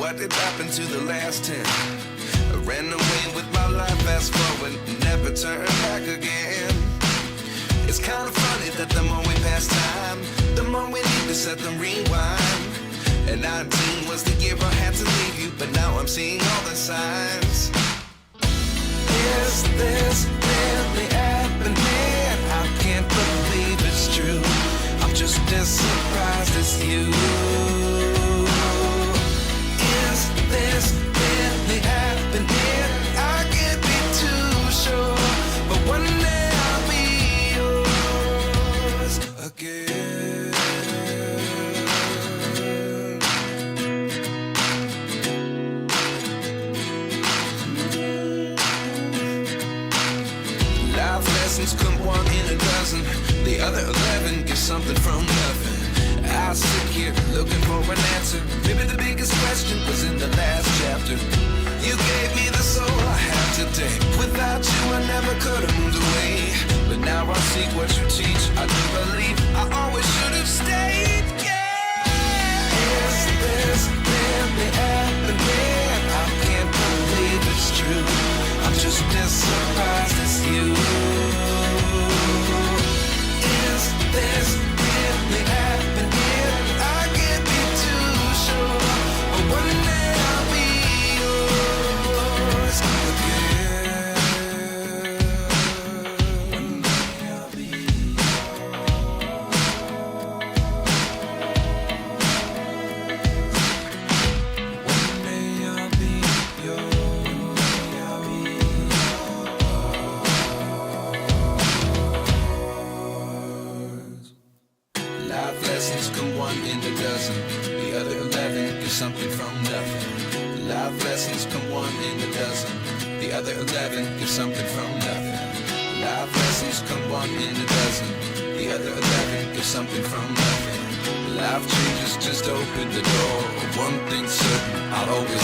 what did happen to the last 10? I ran away with my life, fast forward, never turn back again. It's kind of funny that the more we pass time, the more we need to set them rewind. And 19 was the year I had to leave you, but now I'm seeing all the signs. Is this really happening? I can't believe it's true. I'm just as surprised as you. Is this really happening? I can't be too sure, but one day I'll be yours again. Life lessons come one in a dozen. The other 11 get something from nothing. I sit here looking for an answer. Maybe the biggest question was in the last chapter. You gave me the soul I have today. Without you I never could have moved away. But now I seek what you teach. I do believe I always should have stayed. Yeah. Is this really happening? I can't believe it's true. I'm just as surprised as you. Is this really happening? I can't be too sure, but one day I'll be yours again. One day I'll be yours. One day I'll be yours. Life lessons come one in a dozen. The other 11 get something from nothing. Life lessons come one in a dozen. The other 11 get something from nothing. Life lessons come one in a dozen. The other 11 get something from nothing. Life changes just open the door. One thing's certain, I'll always